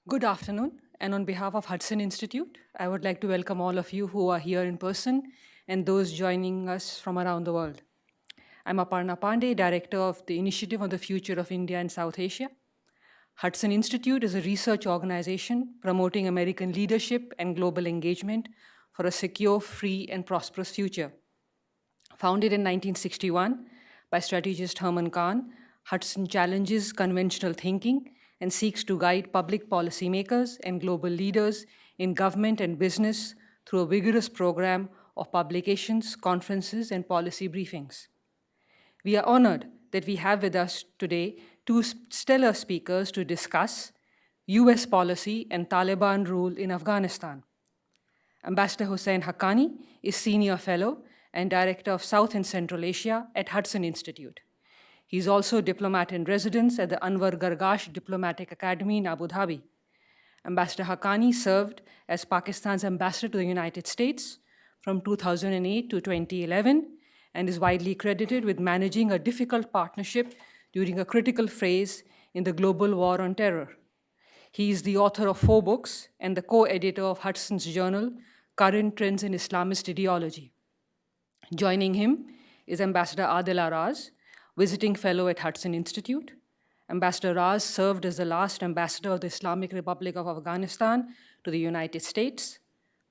Good afternoon, and on behalf of Hudson Institute, I would like to welcome all of you who are here in person and those joining us from around the world. I'm Aparna Pandey, Director of the Initiative on the Future of India and South Asia. Hudson Institute is a research organization promoting American leadership and global engagement for a secure, free, and prosperous future. Founded in 1961 by strategist Herman Kahn, Hudson challenges conventional thinking and seeks to guide public policymakers and global leaders in government and business through a vigorous program of publications, conferences, and policy briefings. We are honored that we have with us today two stellar speakers to discuss US policy and Taliban rule in Afghanistan. Ambassador Husain Haqqani is Senior Fellow and Director of South and Central Asia at Hudson Institute. He is also a diplomat in residence at the Anwar Gargash Diplomatic Academy in Abu Dhabi. Ambassador Haqqani served as Pakistan's ambassador to the United States from 2008 to 2011 and is widely credited with managing a difficult partnership during a critical phase in the global war on terror. He is the author of 4 books and the co-editor of Hudson's journal, Current Trends in Islamist Ideology. Joining him is Ambassador Adela Raz, visiting fellow at Hudson Institute. Ambassador Raz served as the last ambassador of the Islamic Republic of Afghanistan to the United States.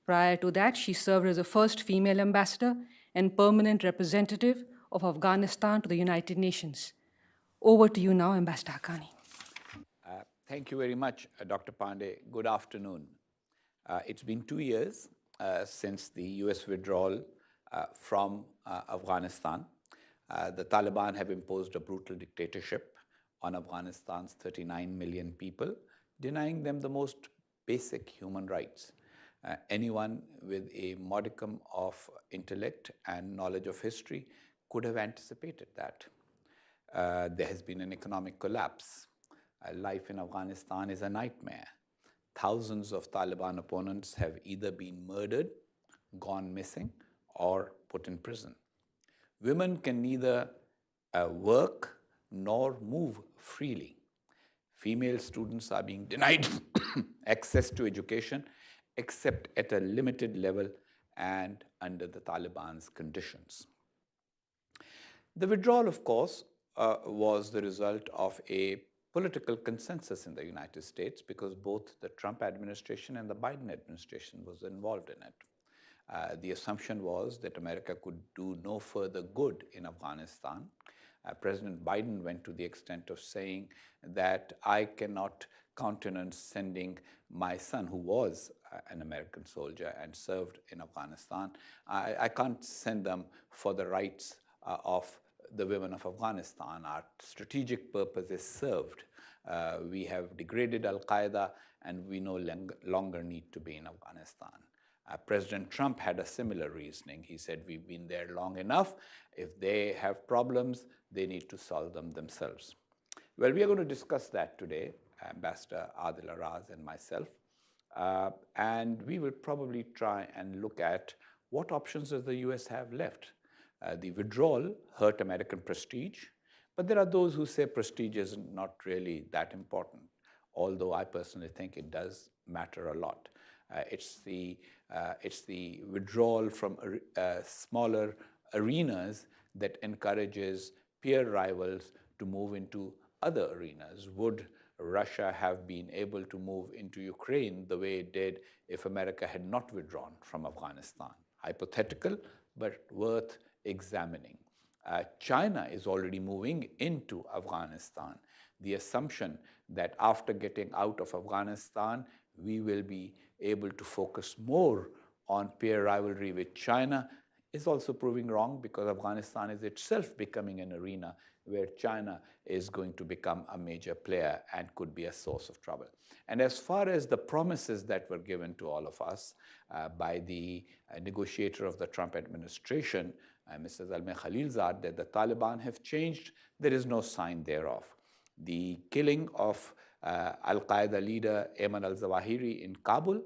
Prior to that, she served as the first female ambassador and permanent representative of Afghanistan to the United Nations. Over to you now, Ambassador Haqqani. Thank you very much, Dr. Pandey. Good afternoon. It's been 2 years since the US withdrawal from Afghanistan. The Taliban have imposed a brutal dictatorship on Afghanistan's 39 million people, denying them the most basic human rights. Anyone with a modicum of intellect and knowledge of history could have anticipated that. There has been an economic collapse. Life in Afghanistan is a nightmare. Thousands of Taliban opponents have either been murdered, gone missing, or put in prison. Women can neither work nor move freely. Female students are being denied access to education except at a limited level and under the Taliban's conditions. The withdrawal, of course, was the result of a political consensus in the United States because both the Trump administration and the Biden administration was involved in it. The assumption was that America could do no further good in Afghanistan. President Biden went to the extent of saying that I cannot countenance sending my son, who was an American soldier and served in Afghanistan. I can't send them for the rights of the women of Afghanistan. Our strategic purpose is served. We have degraded Al-Qaeda and we no longer need to be in Afghanistan. President Trump had a similar reasoning. He said, we've been there long enough. If they have problems, they need to solve them themselves. Well, we are going to discuss that today, Ambassador Adela Raz and myself. And we will probably try and look at what options does the US have left. The withdrawal hurt American prestige, but there are those who say prestige is not really that important, although I personally think it does matter a lot. It's the withdrawal from smaller arenas that encourages peer rivals to move into other arenas. Would Russia have been able to move into Ukraine the way it did if America had not withdrawn from Afghanistan? Hypothetical, but worth examining. China is already moving into Afghanistan. The assumption that after getting out of Afghanistan, we will be able to focus more on peer rivalry with China is also proving wrong because Afghanistan is itself becoming an arena where China is going to become a major player and could be a source of trouble. And as far as the promises that were given to all of us by the negotiator of the Trump administration, Mr. Zalmay Khalilzad, that the Taliban have changed, there is no sign thereof. The killing of Al-Qaeda leader Ayman al-Zawahiri in Kabul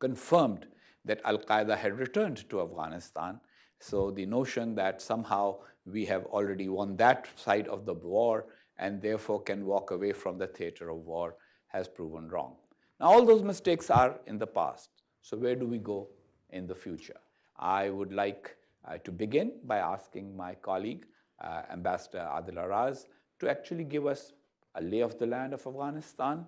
confirmed that Al-Qaeda had returned to Afghanistan. So the notion that somehow we have already won that side of the war and therefore can walk away from the theater of war has proven wrong. Now, all those mistakes are in the past. So where do we go in the future? I would like to begin by asking my colleague, Ambassador Adela Raz, to actually give us a lay of the land of Afghanistan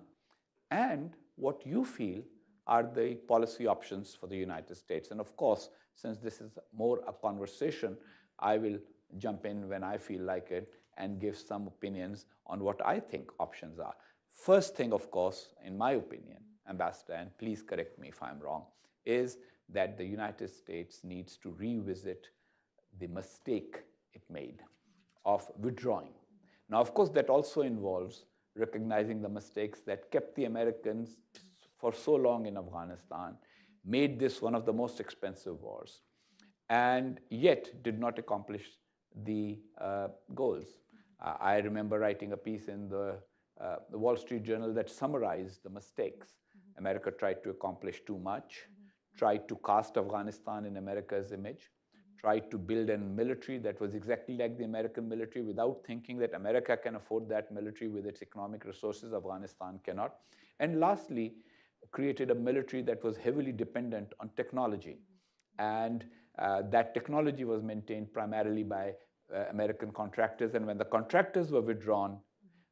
and what you feel are the policy options for the United States. And of course, since this is more a conversation, I will jump in when I feel like it and give some opinions on what I think options are. First thing, of course, in my opinion, Ambassador, and please correct me if I'm wrong, is that the United States needs to revisit the mistake it made of withdrawing. Now, of course, that also involves recognizing the mistakes that kept the Americans for so long in Afghanistan, made this one of the most expensive wars, and yet did not accomplish the goals. I remember writing a piece in the Wall Street Journal that summarized the mistakes. America tried to accomplish too much, tried to cast Afghanistan in America's image, tried to build a military that was exactly like the American military without thinking that America can afford that military with its economic resources, Afghanistan cannot. And lastly, created a military that was heavily dependent on technology. And that technology was maintained primarily by American contractors. And when the contractors were withdrawn,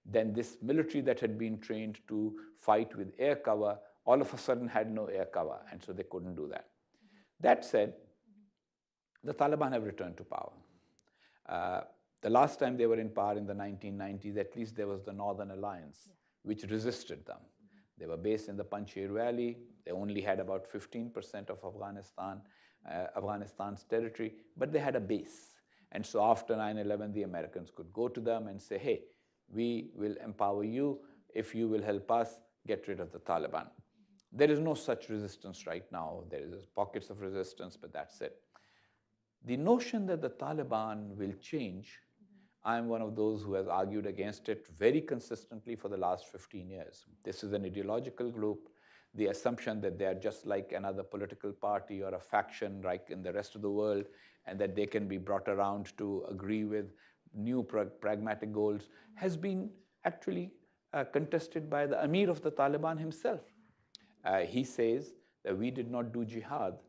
then this military that had been trained to fight with air cover all of a sudden had no air cover, and so they couldn't do that. That said, the Taliban have returned to power. The last time they were in power in the 1990s, at least there was the Northern Alliance, which resisted them. They were based in the Panjshir Valley. They only had about 15% of Afghanistan's territory, but they had a base. And so after 9/11, the Americans could go to them and say, hey, we will empower you if you will help us get rid of the Taliban. There is no such resistance right now. There is pockets of resistance, but that's it. The notion that the Taliban will change, I'm one of those who has argued against it very consistently for the last 15 years. This is an ideological group. The assumption that they are just like another political party or a faction like in the rest of the world, and that they can be brought around to agree with new pragmatic goals has been actually contested by the Amir of the Taliban himself. He says that we did not do jihad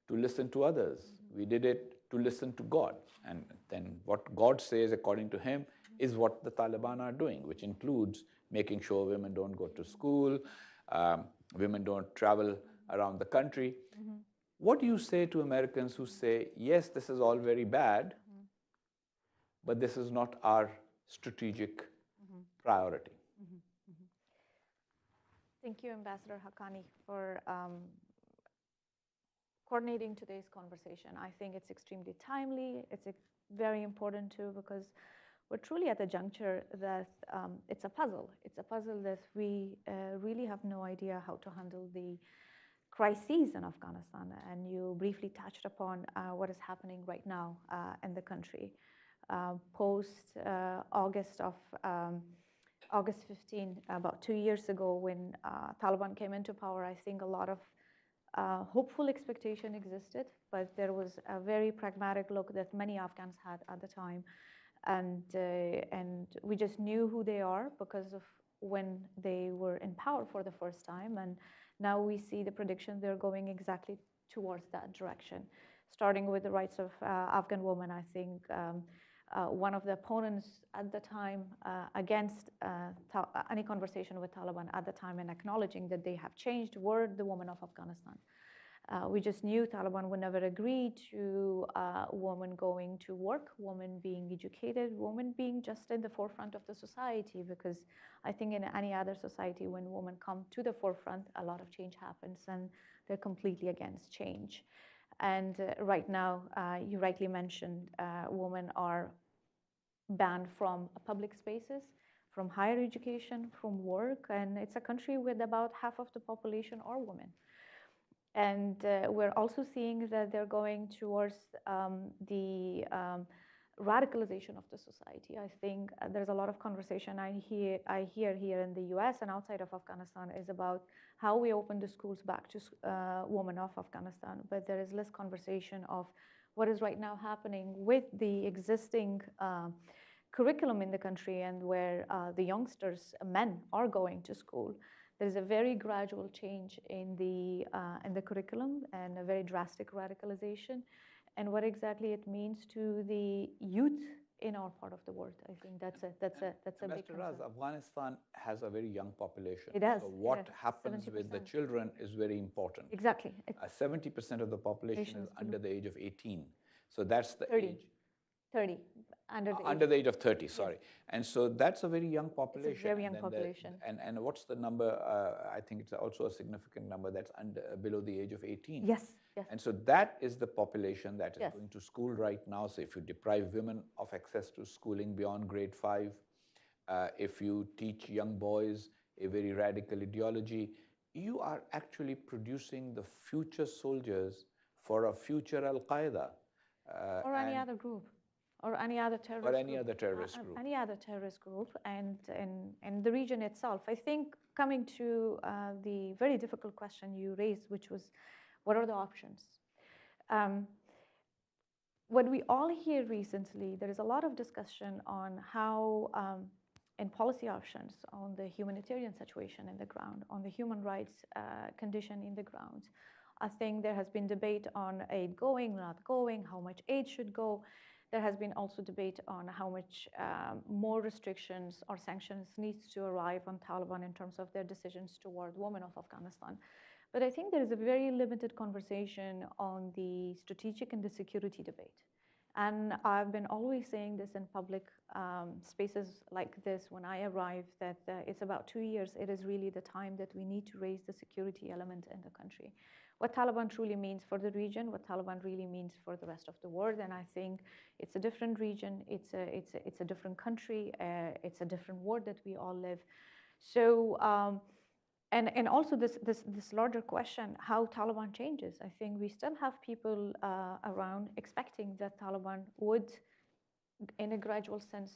to listen to others. We did it to listen to God. And then what God says, according to him, is what the Taliban are doing, which includes making sure women don't go to school, women don't travel around the country. What do you say to Americans who say, yes, this is all very bad, but this is not our strategic priority? Thank you, Ambassador Haqqani, for coordinating today's conversation. I think it's extremely timely. It's very important too, because we're truly at the juncture that it's a puzzle. It's a puzzle that we really have no idea how to handle the crises in Afghanistan. And you briefly touched upon what is happening right now in the country. Post August 15, about 2 years ago, when Taliban came into power, I think a lot of hopeful expectation existed, but there was a very pragmatic look that many Afghans had at the time. And we just knew who they are because of when they were in power for the first time. And now we see the prediction they're going exactly towards that direction. Starting with the rights of Afghan women, I think one of the opponents at the time against any conversation with Taliban at the time and acknowledging that they have changed were the women of Afghanistan. We just knew Taliban would never agree to women going to work, women being educated, women being just in the forefront of the society, because I think in any other society, when women come to the forefront, a lot of change happens, and they're completely against change. And right now, you rightly mentioned, women are banned from public spaces, from higher education, from work, and it's a country with about half of the population are women. And we're also seeing that they're going towards the radicalization of the society. I think there's a lot of conversation I hear here in the US and outside of Afghanistan is about how we open the schools back to women of Afghanistan, but there is less conversation of what is right now happening with the existing curriculum in the country, and where the youngsters, men, are going to school. There is a very gradual change in the curriculum and a very drastic radicalization, and what exactly it means to the youth in our part of the world. I think that's a big Ambassador Raz, concern. Afghanistan has a very young population. It does. So what It has happens with the 70%. children is very important. Exactly. 70% of the population is Nations under the age of 18. So that's the 30. age. 30 under the Under the age of 30, sorry. And so that's a very young population. It's a very young And then population. and what's the number? I think it's also a significant number that's below the age of 18. Yes, yes. And so that is the population that is Yes. going to school right now. So if you deprive women of access to schooling beyond grade 5, if you teach young boys a very radical ideology, you are actually producing the future soldiers for a future Al-Qaeda. Or any other group. Or any other terrorist group. Any other terrorist group. Any other terrorist group, and the region itself. I think coming to the very difficult question you raised, which was, what are the options? What we all hear recently, there is a lot of discussion on how, and policy options on the humanitarian situation in the ground, on the human rights condition in the ground. I think there has been debate on aid going, not going, how much aid should go. There has been also debate on how much more restrictions or sanctions needs to arrive on Taliban in terms of their decisions toward women of Afghanistan. But I think there is a very limited conversation on the strategic and the security debate. And I've been always saying this in public spaces like this when I arrived, that it's about 2 years. It is really the time that we need to raise the security element in the country. What Taliban truly means for the region, what Taliban really means for the rest of the world. And I think it's a different region, it's a different country, it's a different world that we all live. So, and also this larger question, how Taliban changes. I think we still have people around expecting that Taliban would, in a gradual sense,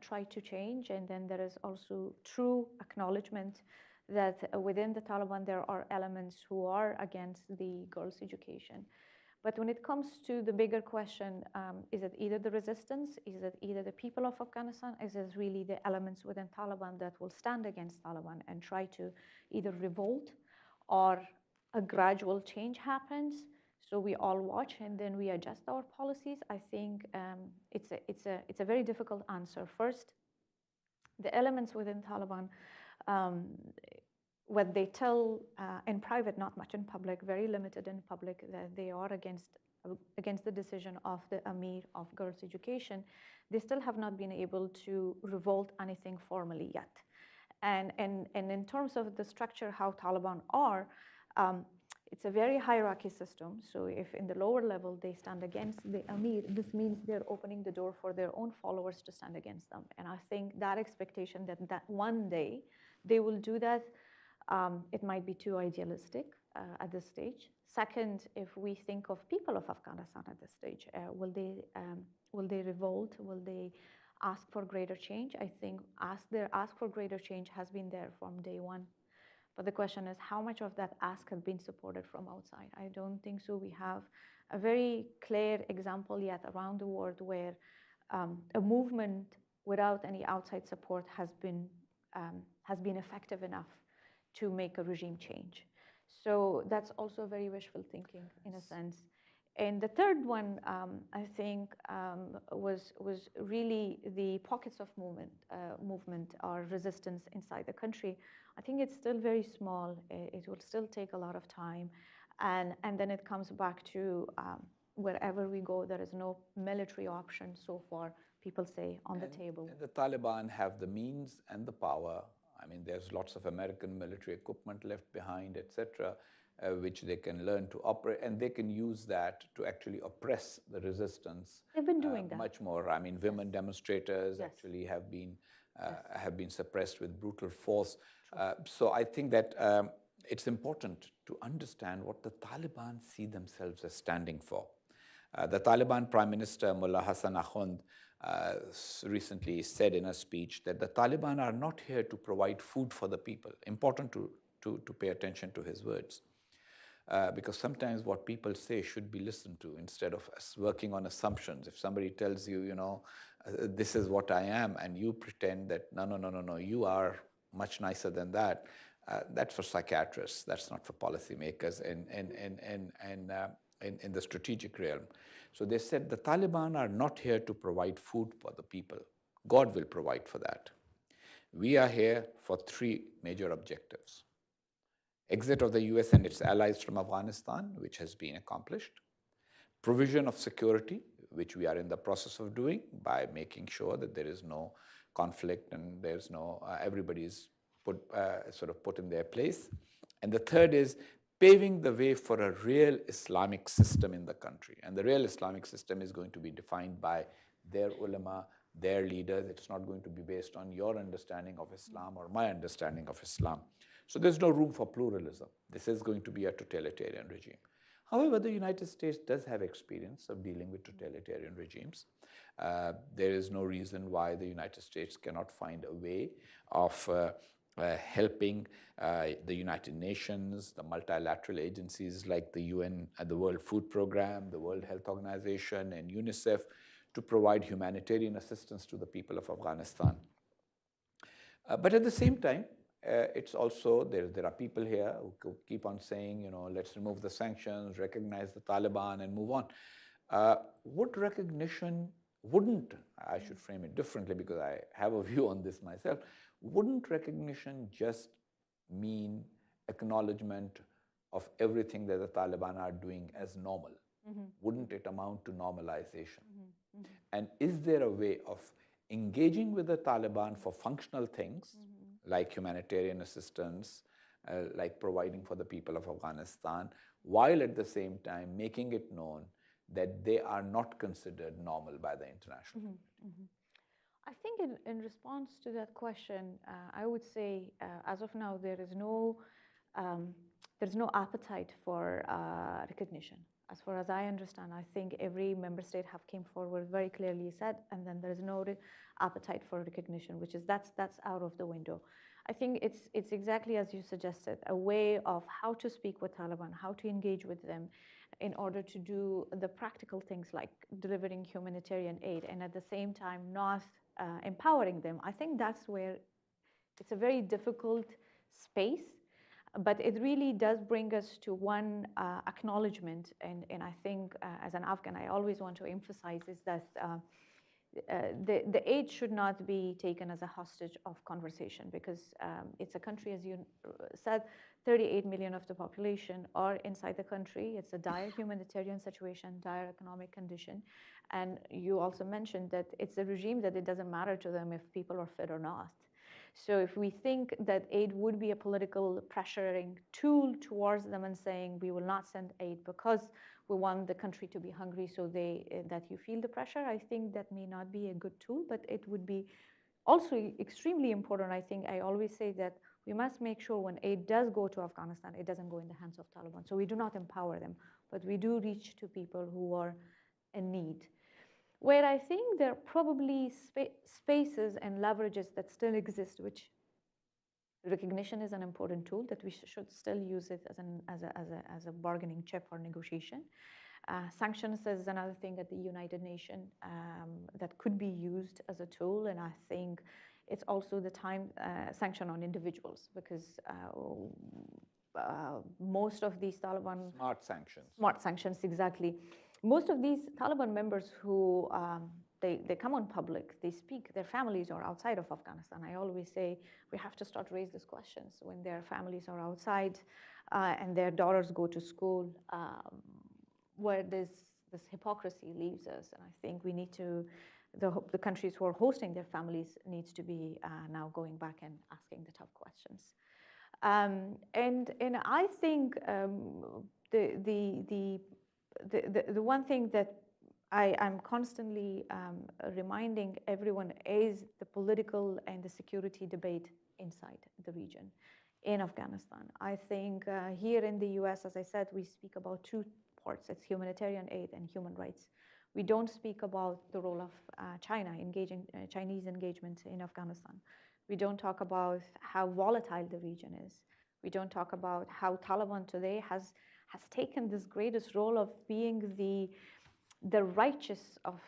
try to change. And then there is also true acknowledgement that within the Taliban there are elements who are against the girls' education. But when it comes to the bigger question, is it either the resistance, is it either the people of Afghanistan, is it really the elements within Taliban that will stand against Taliban and try to either revolt, or a gradual change happens, so we all watch and then we adjust our policies? I think it's a very difficult answer. First, the elements within Taliban, what they tell in private, not much in public, very limited in public, that they are against the decision of the Amir of girls' education. They still have not been able to revolt anything formally yet. And in terms of the structure, how Taliban are, it's a very hierarchy system. So if in the lower level they stand against the Amir, this means they're opening the door for their own followers to stand against them. And I think that expectation that one day they will do that, it might be too idealistic at this stage. Second, if we think of people of Afghanistan at this stage, will they revolt? Will they ask for greater change? I think their ask for greater change has been there from day one. But the question is, how much of that ask has been supported from outside? I don't think so. We have a very clear example yet around the world where a movement without any outside support has been effective enough to make a regime change. So that's also very wishful thinking in a sense. And the third one, I think, was really the pockets of movement or resistance inside the country. I think it's still very small. It will still take a lot of time. And then it comes back to wherever we go, there is no military option so far, people say, on the table. And the Taliban have the means and the power. I mean, there's lots of American military equipment left behind, etc., which they can learn to operate, and they can use that to actually oppress the resistance. They've been doing that much more. I mean, women demonstrators actually have been suppressed with brutal force. So I think that it's important to understand what the Taliban see themselves as standing for. The Taliban Prime Minister Mullah Hassan Akhund recently said in a speech that the Taliban are not here to provide food for the people. Important to pay attention to his words. Because sometimes what people say should be listened to instead of us working on assumptions. If somebody tells you, this is what I am, and you pretend that, no, you are much nicer than that, That's for psychiatrists. That's not for policymakers in the strategic realm. So they said the Taliban are not here to provide food for the people. God will provide for that. We are here for three major objectives. Exit of the US and its allies from Afghanistan, which has been accomplished. Provision of security, which we are in the process of doing by making sure that there is no conflict and there's no, everybody is sort of put in their place. And the third is paving the way for a real Islamic system in the country. And the real Islamic system is going to be defined by their ulama, their leaders. It's not going to be based on your understanding of Islam or my understanding of Islam. So there's no room for pluralism. This is going to be a totalitarian regime. However, the United States does have experience of dealing with totalitarian regimes. There is no reason why the United States cannot find a way of helping the United Nations, the multilateral agencies like the UN, the World Food Program, the World Health Organization, and UNICEF to provide humanitarian assistance to the people of Afghanistan. But at the same time, it's also, there are people here who keep on saying, you know, let's remove the sanctions, recognize the Taliban, and move on. Would recognition, I should frame it differently because I have a view on this myself, wouldn't recognition just mean acknowledgement of everything that the Taliban are doing as normal? Wouldn't it amount to normalization? And is there a way of engaging with the Taliban for functional things like humanitarian assistance, like providing for the people of Afghanistan, while at the same time making it known that they are not considered normal by the international community? I think in response to that question, I would say as of now there's no appetite for recognition. As far as I understand, I think every member state have came forward very clearly said, and then there's no appetite for recognition, which is that's out of the window. I think it's exactly as you suggested, a way of how to speak with Taliban, how to engage with them in order to do the practical things like delivering humanitarian aid and at the same time not empowering them. I think that's where it's a very difficult space. But it really does bring us to one acknowledgement, and I think as an Afghan, I always want to emphasize is that the aid should not be taken as a hostage of conversation, because it's a country, as you said, 38 million of the population are inside the country. It's a dire humanitarian situation, dire economic condition. And you also mentioned that it's a regime that it doesn't matter to them if people are fit or not. So if we think that aid would be a political pressuring tool towards them and saying we will not send aid because we want the country to be hungry so that you feel the pressure, I think that may not be a good tool, but it would be also extremely important. I think I always say that we must make sure when aid does go to Afghanistan, it doesn't go in the hands of Taliban. So we do not empower them, but we do reach to people who are in need. Where I think there are probably spaces and leverages that still exist, which recognition is an important tool that we should still use it as a bargaining chip or negotiation. Sanctions is another thing at the United Nations that could be used as a tool, and I think it's also the time sanction on individuals, because most of these Taliban smart sanctions, exactly. Most of these Taliban members who they come on public, they speak, their families are outside of Afghanistan. I always say we have to start raise these questions when their families are outside and their daughters go to school, where this hypocrisy leaves us. And I think we need to, the countries who are hosting their families needs to be now going back and asking the tough questions. And I think the one thing that I'm constantly reminding everyone is the political and the security debate inside the region in Afghanistan. I think here in the US, as I said, we speak about two parts. It's humanitarian aid and human rights. We don't speak about the role of China Chinese engagement in Afghanistan. We don't talk about how volatile the region is. We don't talk about how Taliban today has taken this greatest role of being the righteous of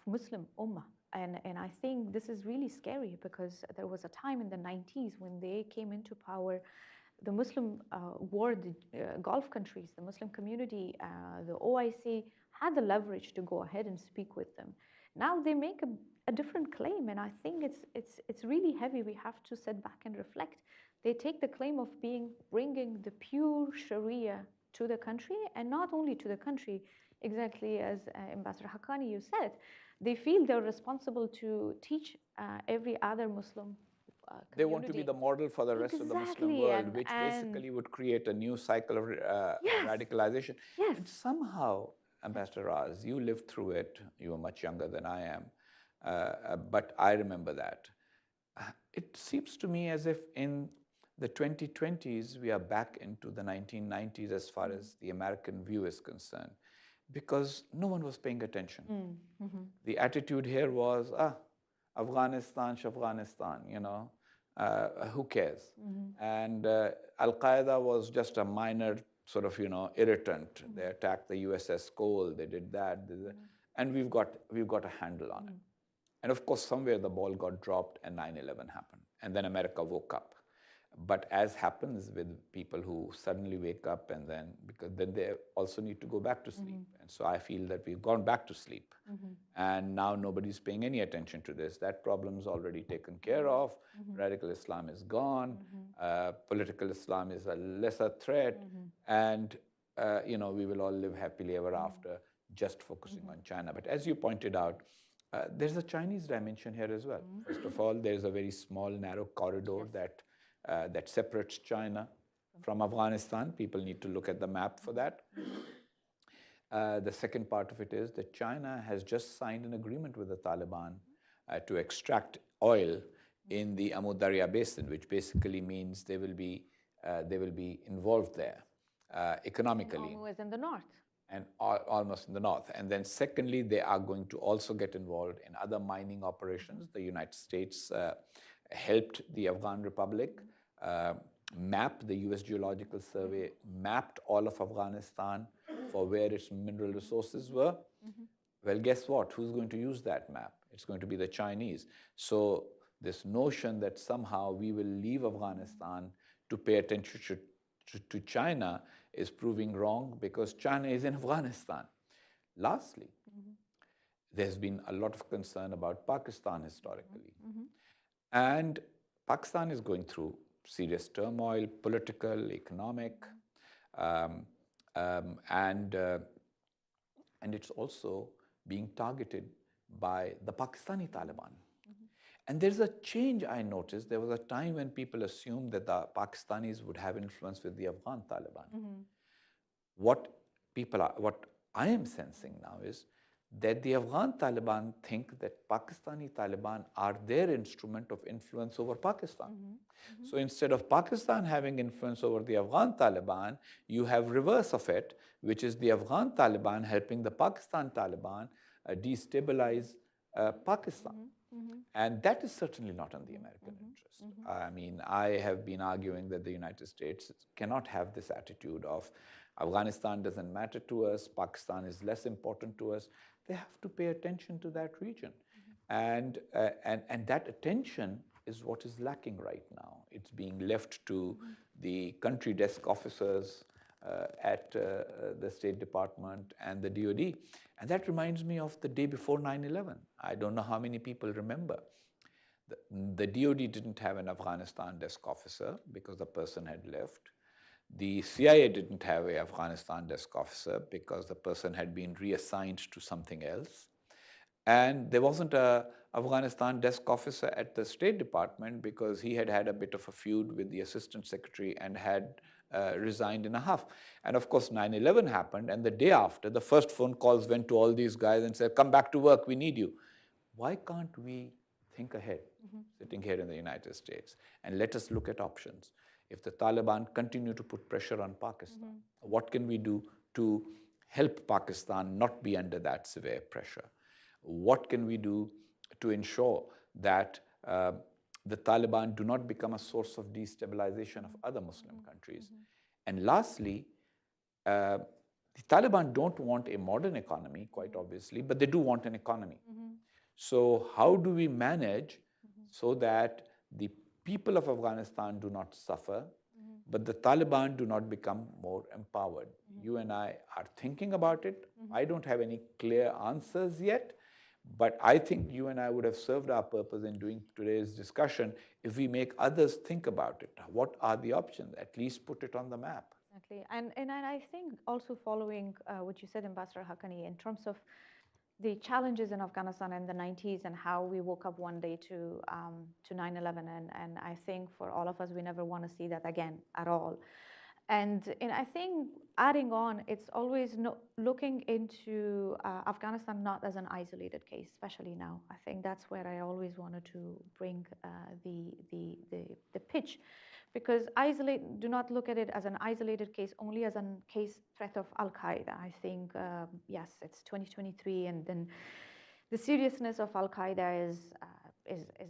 Muslim Ummah. And I think this is really scary because there was a time in the 90s when they came into power, the Muslim world, the Gulf countries, the Muslim community, the OIC had the leverage to go ahead and speak with them. Now they make a different claim, and I think it's really heavy. We have to sit back and reflect. They take the claim of bringing the pure Sharia to the country, and not only to the country, exactly as Ambassador Haqqani, you said, they feel they're responsible to teach every other Muslim community. They want to be the model for the rest of the Muslim world, which basically would create a new cycle of radicalization. Yes. And somehow, Ambassador Raz, you lived through it. You were much younger than I am, but I remember that. It seems to me as if in the 2020s, we are back into the 1990s as far as the American view is concerned, because no one was paying attention. The attitude here was, Afghanistan, Afghanistan, you know, who cares? And Al-Qaeda was just a minor sort of, you know, irritant. They attacked the USS Cole, they did that, and we've got a handle on it. And of course, somewhere the ball got dropped and 9/11 happened. And then America woke up. But as happens with people who suddenly wake up, and then, because then they also need to go back to sleep. And so I feel that we've gone back to sleep. And now nobody's paying any attention to this. That problem's already taken care of. Radical Islam is gone. Political Islam is a lesser threat. And, you know, we will all live happily ever after, just focusing on China. But as you pointed out, there's a Chinese dimension here as well. First of all, there's a very small, narrow corridor that separates China from Afghanistan. People need to look at the map for that. The second part of it is that China has just signed an agreement with the Taliban to extract oil in the Amu Darya Basin, which basically means they will be involved there economically. Amu is in the north. And almost in the north. And then secondly, they are going to also get involved in other mining operations. The United States helped the Afghan Republic map. The US Geological Survey mapped all of Afghanistan for where its mineral resources were. Well, guess what? Who's going to use that map? It's going to be the Chinese. So this notion that somehow we will leave Afghanistan to pay attention to China is proving wrong, because China is in Afghanistan. Lastly, there's been a lot of concern about Pakistan historically. And Pakistan is going through serious turmoil, political, economic, and it's also being targeted by the Pakistani Taliban. And there's a change I noticed. There was a time when people assumed that the Pakistanis would have influence with the Afghan Taliban. What I am sensing now is that the Afghan Taliban think that Pakistani Taliban are their instrument of influence over Pakistan. So instead of Pakistan having influence over the Afghan Taliban, you have reverse of it, which is the Afghan Taliban helping the Pakistan Taliban destabilize Pakistan. And that is certainly not in the American interest. I mean, I have been arguing that the United States cannot have this attitude of Afghanistan doesn't matter to us, Pakistan is less important to us. They have to pay attention to that region. And that attention is what is lacking right now. It's being left to the country desk officers at the State Department and the DoD. And that reminds me of the day before 9/11. I don't know how many people remember. The DoD didn't have an Afghanistan desk officer because the person had left. The CIA didn't have an Afghanistan desk officer because the person had been reassigned to something else. And there wasn't an Afghanistan desk officer at the State Department because he had had a bit of a feud with the Assistant Secretary and had resigned in a huff. And of course, 9/11 happened, and the day after, the first phone calls went to all these guys and said, come back to work, we need you. Why can't we think ahead, sitting here in the United States, and let us look at options? If the Taliban continue to put pressure on Pakistan, what can we do to help Pakistan not be under that severe pressure? What can we do to ensure that the Taliban do not become a source of destabilization of other Muslim countries? And lastly, the Taliban don't want a modern economy, quite obviously, but they do want an economy. So how do we manage so that the people of Afghanistan do not suffer, but the Taliban do not become more empowered? You and I are thinking about it. I don't have any clear answers yet, but I think you and I would have served our purpose in doing today's discussion if we make others think about it. What are the options? At least put it on the map. Exactly. And I think also following what you said, Ambassador Haqqani, in terms of the challenges in Afghanistan in the 90s and how we woke up one day to 9/11, and I think for all of us, we never want to see that again at all. And I think adding on, it's always looking into Afghanistan not as an isolated case, especially now. I think that's where I always wanted to bring the pitch, because do not look at it as an isolated case, only as a case threat of Al Qaeda. I think yes, it's 2023, and then the seriousness of Al Qaeda is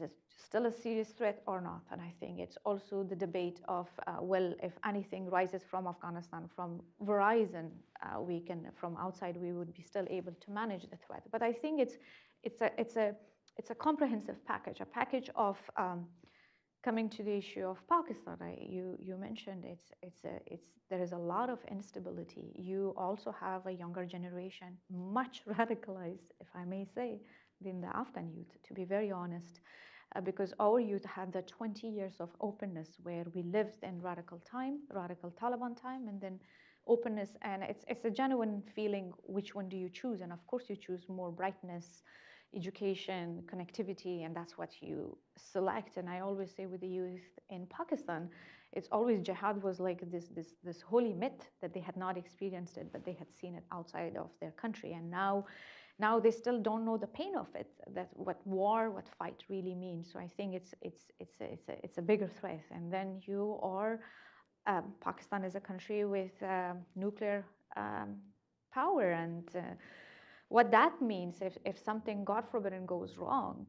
it still a serious threat or not? And I think it's also the debate of, well, if anything rises from Afghanistan, from Verizon, from outside, we would be still able to manage the threat. But I think it's a comprehensive package, a package of coming to the issue of Pakistan. You mentioned there is a lot of instability. You also have a younger generation, much radicalized, if I may say, than the Afghan youth, to be very honest, because our youth had the 20 years of openness where we lived in radical Taliban time, and then openness, and it's a genuine feeling, which one do you choose? And of course you choose more brightness, education, connectivity, and that's what you select. And I always say with the youth in Pakistan, it's always jihad was like this holy myth that they had not experienced it, but they had seen it outside of their country. And now they still don't know the pain of it, that what fight really means. So I think it's a bigger threat. And then Pakistan is a country with nuclear power, and what that means if something, God forbid, goes wrong.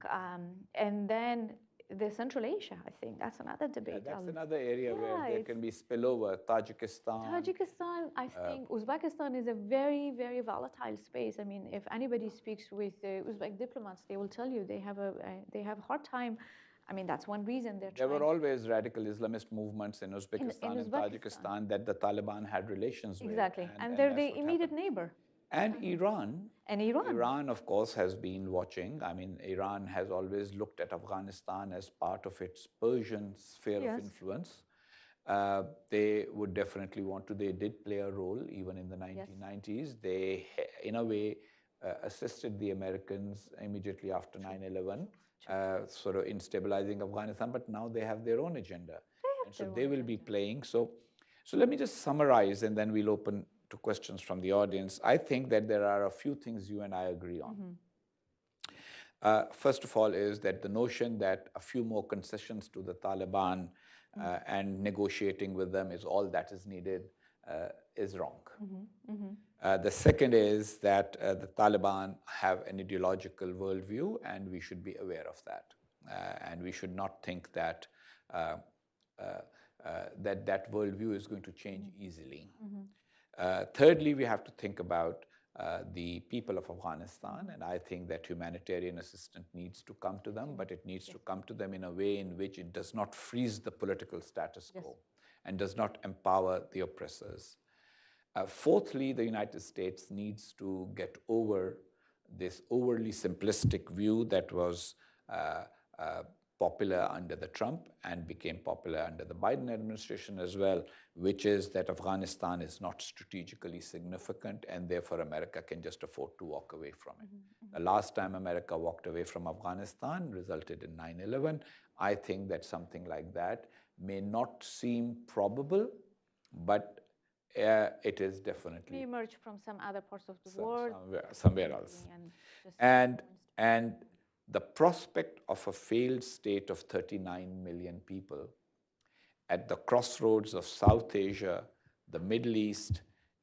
And then the Central Asia, I think that's another debate. Yeah, that's another area where there can be spillover. Tajikistan, I think Uzbekistan is a very, very volatile space. I mean, if anybody speaks with Uzbek diplomats, they will tell you they have a hard time. I mean, that's one reason there were always radical Islamist movements in Uzbekistan and Tajikistan that the Taliban had relations with. Exactly, and they're the immediate neighbor. And Iran. And Iran. Iran, of course, has been watching. I mean, Iran has always looked at Afghanistan as part of its Persian sphere of influence. They would definitely want to. They did play a role even in the 1990s. They, in a way, assisted the Americans immediately after 9/11, sort of in stabilizing Afghanistan. But now they have their own agenda. And so they will be playing. So let me just summarize, and then we'll open to questions from the audience. I think that there are a few things you and I agree on. First of all is that the notion that a few more concessions to the Taliban and negotiating with them is all that is needed is wrong. The second is that the Taliban have an ideological worldview, and we should be aware of that. And we should not think that that worldview is going to change easily. Thirdly, we have to think about the people of Afghanistan, and I think that humanitarian assistance needs to come to them, but it needs to come to them in a way in which it does not freeze the political status quo and does not empower the oppressors. Fourthly, the United States needs to get over this overly simplistic view that was popular under the Trump and became popular under the Biden administration as well, which is that Afghanistan is not strategically significant, and therefore America can just afford to walk away from it. The last time America walked away from Afghanistan resulted in 9/11. I think that something like that may not seem probable, but it is definitely... We emerge from some other parts of the world. Somewhere else. And the prospect of a failed state of 39 million people at the crossroads of South Asia, the Middle East,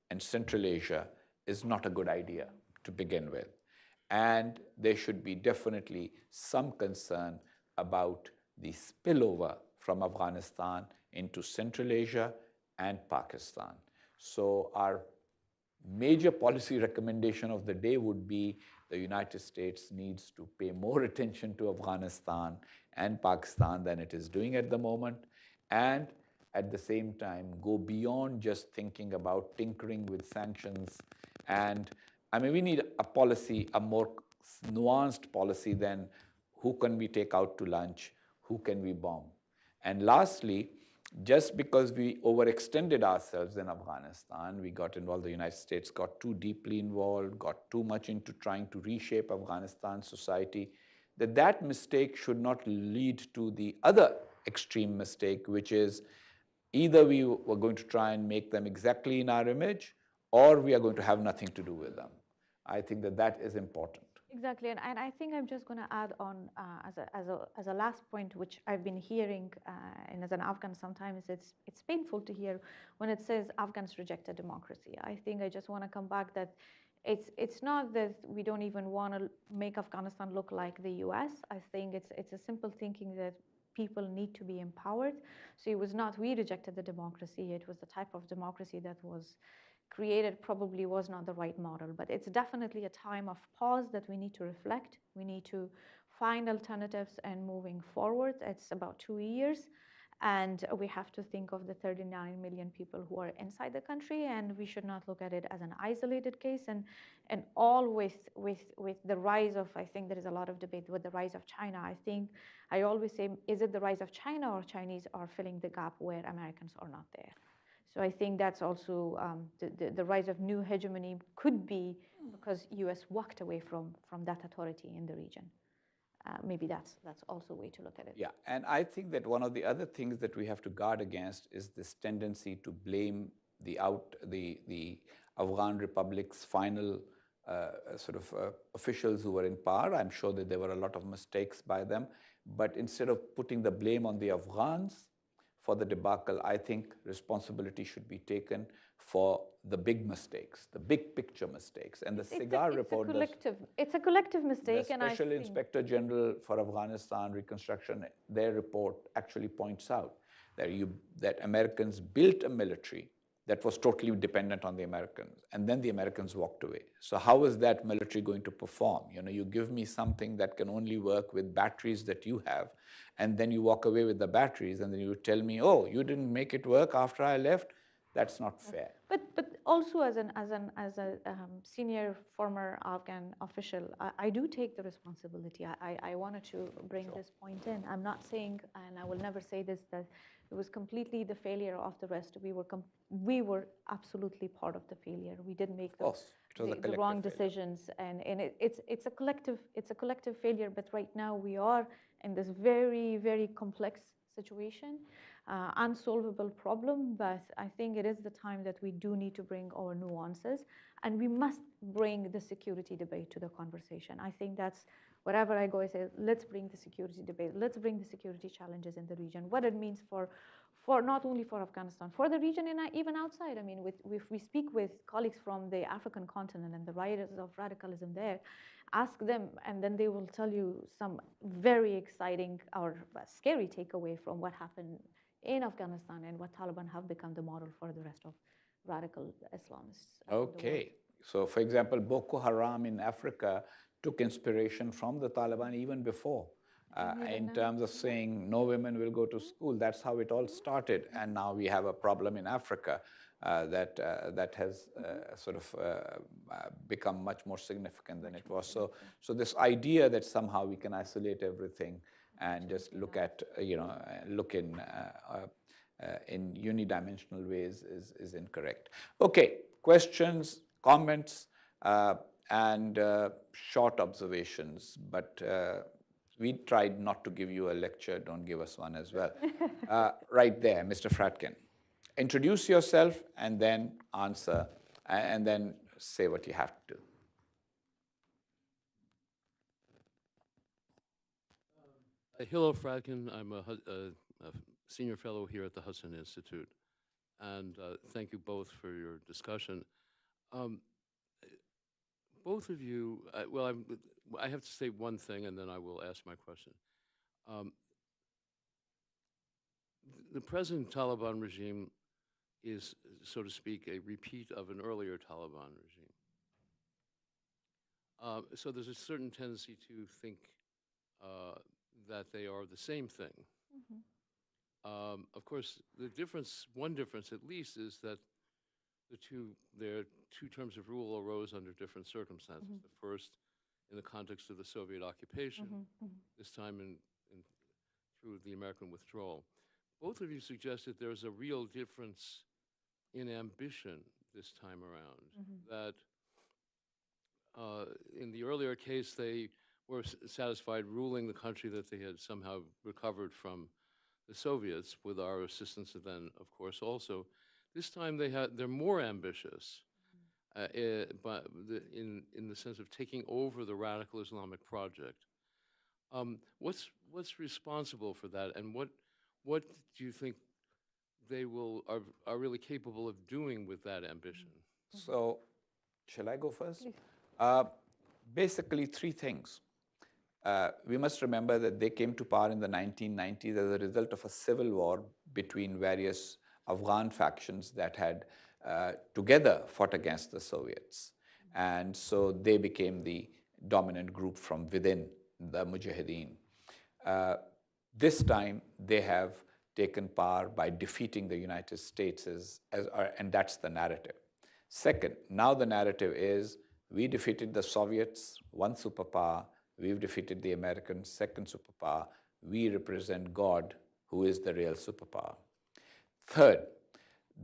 and Central Asia is not a good idea to begin with. And there should be definitely some concern about the spillover from Afghanistan into Central Asia and Pakistan. So our major policy recommendation of the day would be the United States needs to pay more attention to Afghanistan and Pakistan than it is doing at the moment, and at the same time go beyond just thinking about tinkering with sanctions. And I mean, we need a policy, a more nuanced policy than who can we take out to lunch, who can we bomb. And lastly, just because we overextended ourselves in Afghanistan, we got involved, the United States got too deeply involved, got too much into trying to reshape Afghanistan society, that mistake should not lead to the other extreme mistake, which is either we were going to try and make them exactly in our image, or we are going to have nothing to do with them. I think that is important. Exactly, and I think I'm just going to add on as a last point, which I've been hearing, and as an Afghan sometimes it's painful to hear when it says Afghans rejected democracy. I think I just want to come back that it's not that we don't even want to make Afghanistan look like the U.S. I think it's a simple thinking that people need to be empowered. So it was not we rejected the democracy; it was the type of democracy that was created probably was not the right model, but it's definitely a time of pause that we need to reflect. We need to find alternatives and moving forward. It's about 2 years, and we have to think of the 39 million people who are inside the country, and we should not look at it as an isolated case. And all with the rise of, I think there is a lot of debate with the rise of China. I think I always say, is it the rise of China or Chinese are filling the gap where Americans are not there? So I think that's also the rise of new hegemony could be because U.S. walked away from that authority in the region. Maybe that's also a way to look at it. Yeah, and I think that one of the other things that we have to guard against is this tendency to blame the Afghan Republic's final officials who were in power. I'm sure that there were a lot of mistakes by them, but instead of putting the blame on the Afghans for the debacle, I think responsibility should be taken for the big mistakes, the big picture mistakes. And the Cigar report, it's a collective mistake. The Special Inspector General for Afghanistan Reconstruction, their report actually points out that Americans built a military that was totally dependent on the Americans, and then the Americans walked away. So how is that military going to perform? You give me something that can only work with batteries that you have, and then you walk away with the batteries, and then you tell me, oh, you didn't make it work after I left? That's not fair. But also as a senior former Afghan official, I do take the responsibility. I wanted to bring this point in. I'm not saying, and I will never say this, that it was completely the failure of the rest. We were absolutely part of the failure. We didn't make the wrong decisions, and it's a collective failure. But right now we are in this very, very complex situation, unsolvable problem. But I think it is the time that we do need to bring our nuances, and we must bring the security debate to the conversation. I think that's wherever I go, I say, let's bring the security debate, let's bring the security challenges in the region, what it means for not only for Afghanistan, for the region and even outside. I mean, if we speak with colleagues from the African continent and the rise of radicalism there, ask them, and then they will tell you some very exciting or scary takeaway from what happened in Afghanistan and what Taliban have become the model for the rest of radical Islamists. Okay. So, for example, Boko Haram in Africa took inspiration from the Taliban even before, in terms of saying no women will go to school. That's how it all started. And now we have a problem in Africa that has become much more significant than it was. So this idea that somehow we can isolate everything and just look at, look in unidimensional ways is incorrect. Okay, questions, comments, and short observations, but we tried not to give you a lecture. Don't give us one as well. Right there, Mr. Fratkin. Introduce yourself and then answer, and then say what you have to. Hello, Fratkin. I'm a senior fellow here at the Hudson Institute, and thank you both for your discussion. Both of you, I have to say one thing, and then I will ask my question. The present Taliban regime is, so to speak, a repeat of an earlier Taliban regime. So there's a certain tendency to think that they are the same thing. Of course, one difference at least, is that their two terms of rule arose under different circumstances. The first, in the context of the Soviet occupation, this time through the American withdrawal. Both of you suggested there's a real difference in ambition this time around. That in the earlier case, they were satisfied ruling the country that they had somehow recovered from the Soviets, with our assistance then, of course, also. This time they're more ambitious, but in the sense of taking over the radical Islamic project. What's responsible for that, and what do you think they are really capable of doing with that ambition? So, shall I go first? Basically, three things. We must remember that they came to power in the 1990s as a result of a civil war between various Afghan factions that had together fought against the Soviets. And so they became the dominant group from within the Mujahideen. This time, they have taken power by defeating the United States, and that's the narrative. Second, now the narrative is, we defeated the Soviets, one superpower, we've defeated the Americans, second superpower, we represent God, who is the real superpower. Third,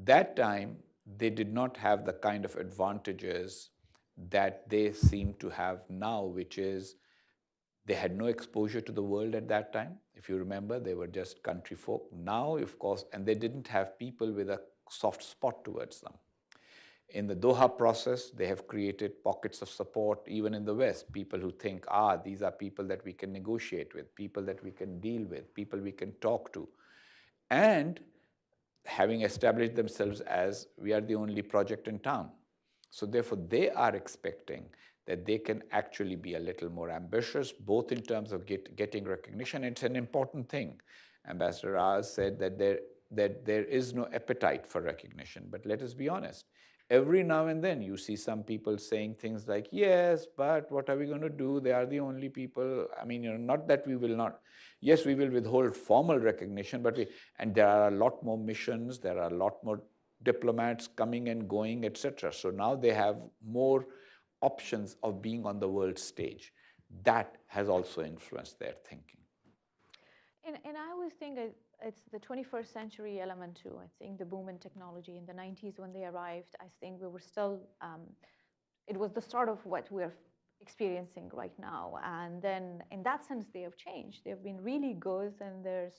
that time, they did not have the kind of advantages that they seem to have now, which is, they had no exposure to the world at that time. If you remember, they were just country folk. Now, of course, and they didn't have people with a soft spot towards them. In the Doha process, they have created pockets of support, even in the West, people who think, these are people that we can negotiate with, people that we can deal with, people we can talk to. And having established themselves as, we are the only project in town. So therefore, they are expecting that they can actually be a little more ambitious, both in terms of getting recognition. It's an important thing. Ambassador Raz said that there is no appetite for recognition. But let us be honest. Every now and then you see some people saying things like, yes, but what are we going to do? They are the only people. I mean, not that we will not. Yes, we will withhold formal recognition, and there are a lot more missions. There are a lot more diplomats coming and going, etc. So now they have more options of being on the world stage. That has also influenced their thinking. And I always think it's the 21st century element too. I think the boom in technology in the 90s when they arrived, I think we were still, it was the start of what we're experiencing right now. And then in that sense, they have changed. They've been really good, and they're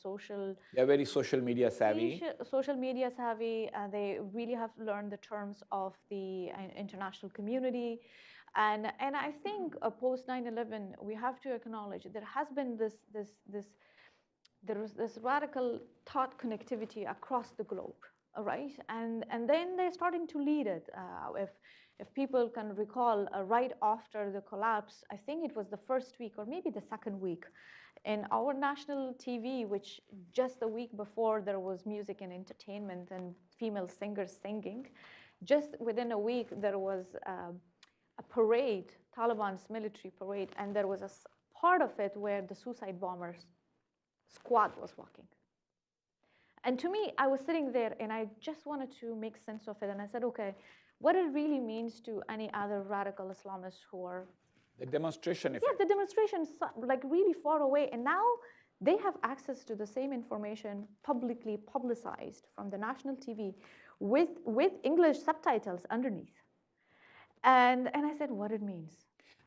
They're very social media savvy. Social media savvy. They really have learned the terms of the international community. And I think post 9/11, we have to acknowledge there has been there was this radical thought connectivity across the globe, right? And then they're starting to lead it. If people can recall, right after the collapse, I think it was the first week or maybe the second week, in our national TV, which just the week before there was music and entertainment and female singers singing, just within a week there was a parade, Taliban's military parade, and there was a part of it where the suicide bombers squad was walking. And to me, I was sitting there and I just wanted to make sense of it. And I said, okay, what it really means to any other radical Islamists who are... The demonstration effect. Yeah, the demonstration's like really far away. And now they have access to the same information publicly publicized from the national TV with English subtitles underneath. And I said, what it means.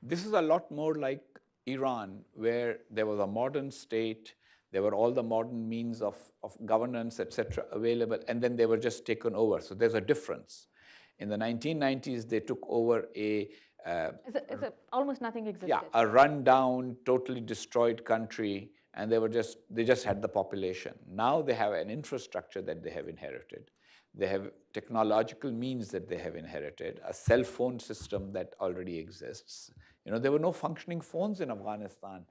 This is a lot more like Iran, where there was a modern state. There were all the modern means of governance, etc., available, and then they were just taken over. So there's a difference. In the 1990s, they took over almost nothing existed. Yeah, a rundown, totally destroyed country, and they just had the population. Now they have an infrastructure that they have inherited. They have technological means that they have inherited, a cell phone system that already exists. There were no functioning phones in Afghanistan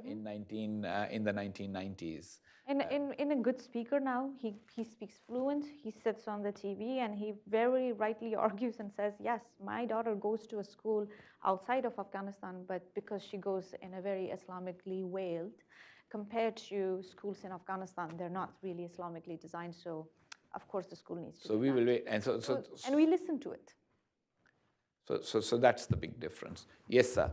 in the 1990s. And in a good speaker now, he speaks fluent, he sits on the TV, and he very rightly argues and says, yes, my daughter goes to a school outside of Afghanistan, but because she goes in a very Islamically veiled, compared to schools in Afghanistan, they're not really Islamically designed, so of course the school needs to So be we will banned. wait, and And we listen to it. so that's the big difference. Yes, sir.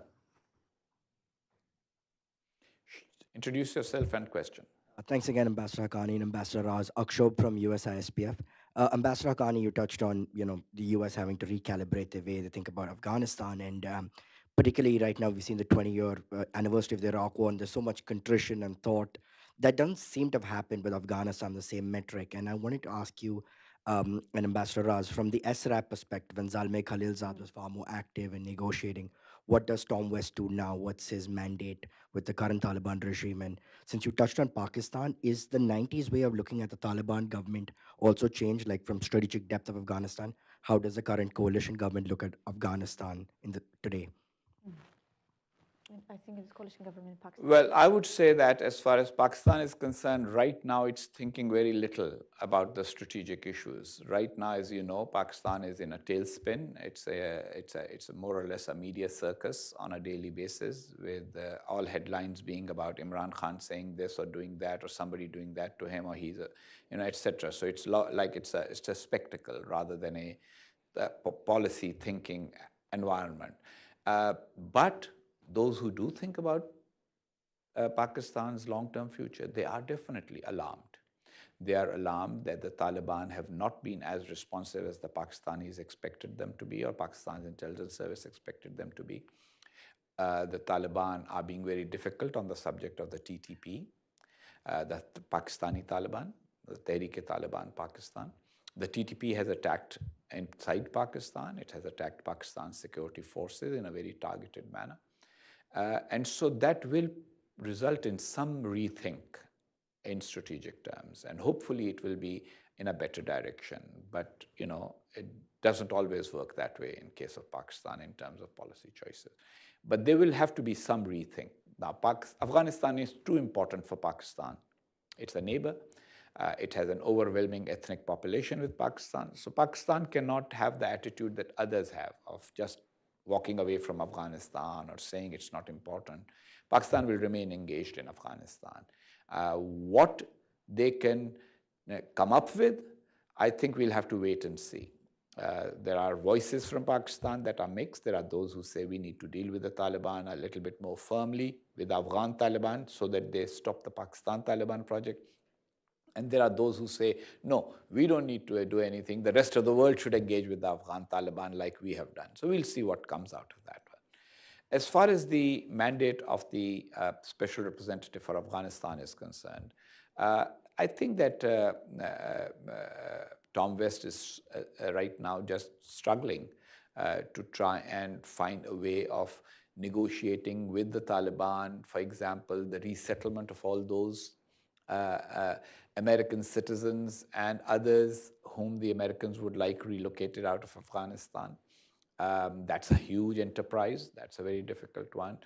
Introduce yourself and question. Thanks again, Ambassador Haqqani and Ambassador Raz. Akshob from USISPF. Ambassador Haqqani, you touched on the US having to recalibrate the way they think about Afghanistan, and particularly right now we've seen the 20-year anniversary of the Iraq War, and there's so much contrition and thought that doesn't seem to have happened with Afghanistan, the same metric. And I wanted to ask you, and Ambassador Raz, from the SRAP perspective, when Zalmay Khalilzad was far more active in negotiating, what does Tom West do now? What's his mandate with the current Taliban regime? And since you touched on Pakistan, is the 90s way of looking at the Taliban government also changed, like from strategic depth of Afghanistan? How does the current coalition government look at Afghanistan today? I think it's coalition government in Pakistan. Well, I would say that as far as Pakistan is concerned, right now it's thinking very little about the strategic issues. Right now, as you know, Pakistan is in a tailspin. It's a more or less a media circus on a daily basis, with all headlines being about Imran Khan saying this or doing that, or somebody doing that to him, or he's etc. So it's like it's a spectacle rather than a policy thinking environment. But those who do think about Pakistan's long-term future, they are definitely alarmed. They are alarmed that the Taliban have not been as responsive as the Pakistanis expected them to be, or Pakistan's intelligence service expected them to be. The Taliban are being very difficult on the subject of the TTP, the Pakistani Taliban, the Tehrik-e-Taliban Pakistan. The TTP has attacked inside Pakistan. It has attacked Pakistan's security forces in a very targeted manner. And so that will result in some rethink in strategic terms, and hopefully it will be in a better direction. But it doesn't always work that way in case of Pakistan in terms of policy choices. But there will have to be some rethink. Now, Afghanistan is too important for Pakistan. It's a neighbor. It has an overwhelming ethnic population with Pakistan. So Pakistan cannot have the attitude that others have of just walking away from Afghanistan or saying it's not important. Pakistan will remain engaged in Afghanistan. What they can come up with, I think we'll have to wait and see. There are voices from Pakistan that are mixed. There are those who say we need to deal with the Taliban a little bit more firmly with Afghan Taliban so that they stop the Pakistan Taliban project. And there are those who say, no, we don't need to do anything. The rest of the world should engage with the Afghan Taliban like we have done. So we'll see what comes out of that one. As far as the mandate of the Special Representative for Afghanistan is concerned, I think that Tom West is right now just struggling to try and find a way of negotiating with the Taliban, for example, the resettlement of all those American citizens and others whom the Americans would like relocated out of Afghanistan. That's a huge enterprise. That's a very difficult one.